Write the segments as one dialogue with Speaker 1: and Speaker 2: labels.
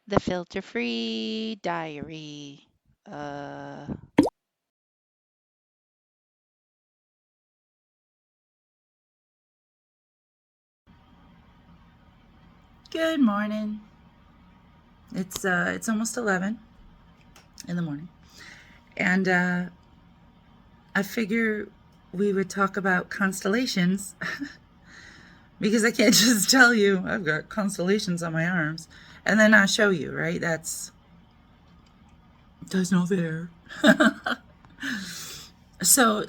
Speaker 1: The filter-free diary.
Speaker 2: Good morning. It's almost 11 in the morning, and I figure we would talk about constellations because I can't just tell you I've got constellations on my arms and then not show you, right? That's no fair. So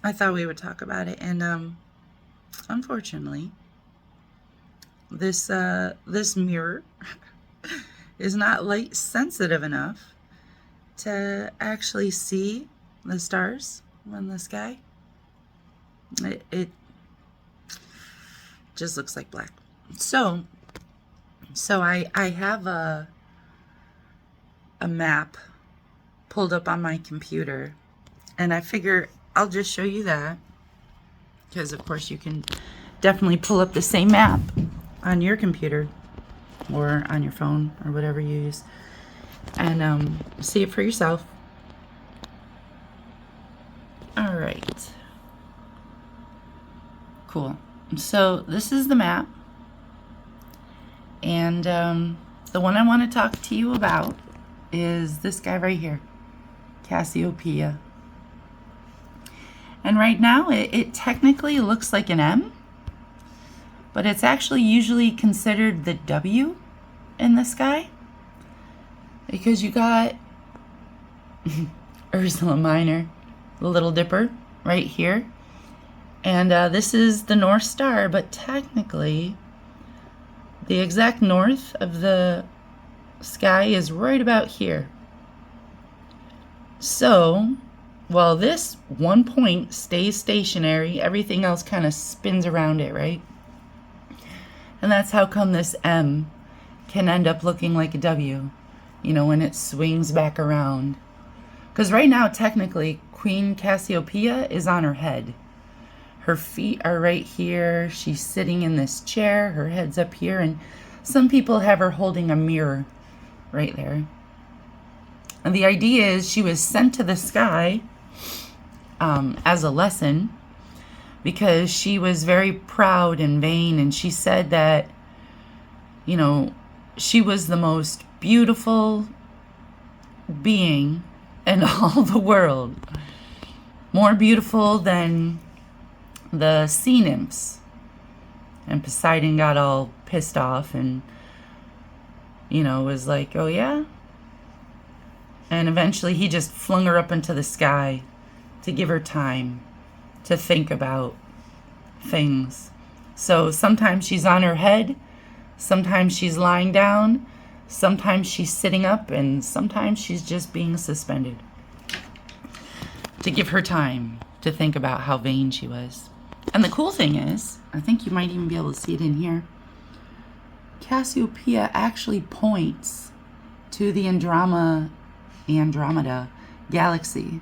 Speaker 2: I thought we would talk about it, and unfortunately, this mirror is not light sensitive enough to actually see the stars in the sky. It just looks like black. So I have a map pulled up on my computer, and I figure I'll just show you that, because of course you can definitely pull up the same map on your computer or on your phone or whatever you use, and see it for yourself. All right, cool. So this is the map, and the one I want to talk to you about is this guy right here, Cassiopeia. And right now it technically looks like an M, but it's actually usually considered the W in the sky, because you got Ursula Minor, the Little Dipper, right here. And this is the North Star, but technically the exact north of the sky is right about here. So while this one point stays stationary, everything else kind of spins around it, right? And that's how come this M can end up looking like a W, you know, when it swings back around. Because right now, technically, Queen Cassiopeia is on her head. Her feet are right here. She's sitting in this chair. Her head's up here. And some people have her holding a mirror right there. And the idea is she was sent to the sky as a lesson, because she was very proud and vain. And she said that, you know, she was the most beautiful being in all the world. More beautiful than the sea nymphs. And Poseidon got all pissed off and, you know, was like, oh yeah? And eventually he just flung her up into the sky to give her time to think about things. So sometimes she's on her head, sometimes she's lying down, sometimes she's sitting up, and sometimes she's just being suspended to give her time to think about how vain she was. And the cool thing is, I think you might even be able to see it in here, Cassiopeia actually points to the Andromeda galaxy.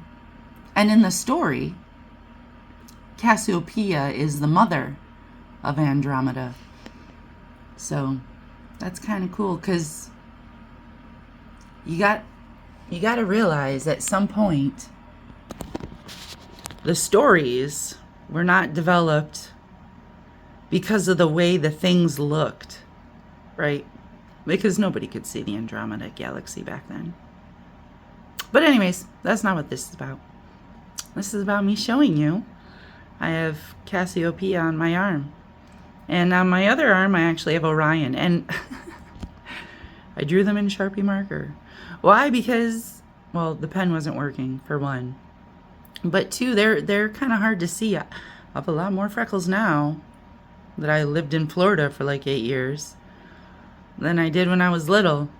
Speaker 2: And in the story, Cassiopeia is the mother of Andromeda. So that's kind of cool, because you got to realize at some point the stories were not developed because of the way the things looked, right? Because nobody could see the Andromeda galaxy back then. But anyways, that's not what this is about. This is about me showing you I have Cassiopeia on my arm. And on my other arm, I actually have Orion. And I drew them in Sharpie marker. Why? Because, well, the pen wasn't working, for one. But two, they're kind of hard to see. I have a lot more freckles now that I lived in Florida for like 8 years than I did when I was little,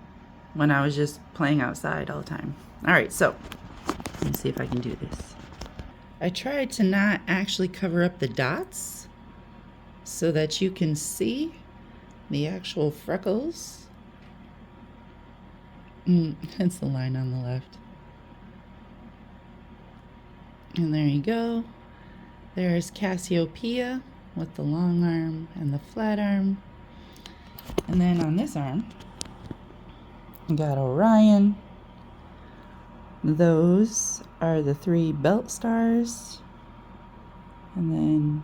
Speaker 2: when I was just playing outside all the time. All right, so let's see if I can do this. I tried to not actually cover up the dots so that you can see the actual freckles. That's the line on the left. And there you go. There's Cassiopeia with the long arm and the flat arm. And then on this arm, We got Orion. Those are the 3 belt stars. And then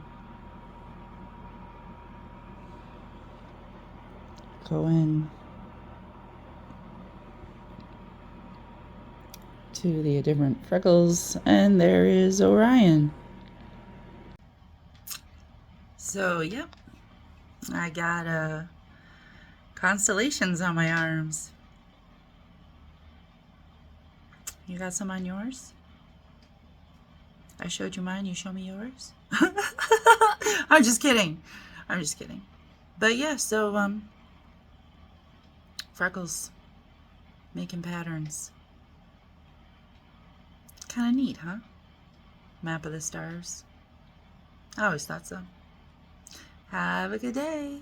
Speaker 2: go in to the different freckles, and there is Orion. So, yep, I got constellations on my arms. You got some on yours? I showed you mine, you show me yours? I'm just kidding. I'm just kidding. But yeah, so freckles making patterns. Kind of neat, huh? Map of the stars. I always thought so. Have a good day.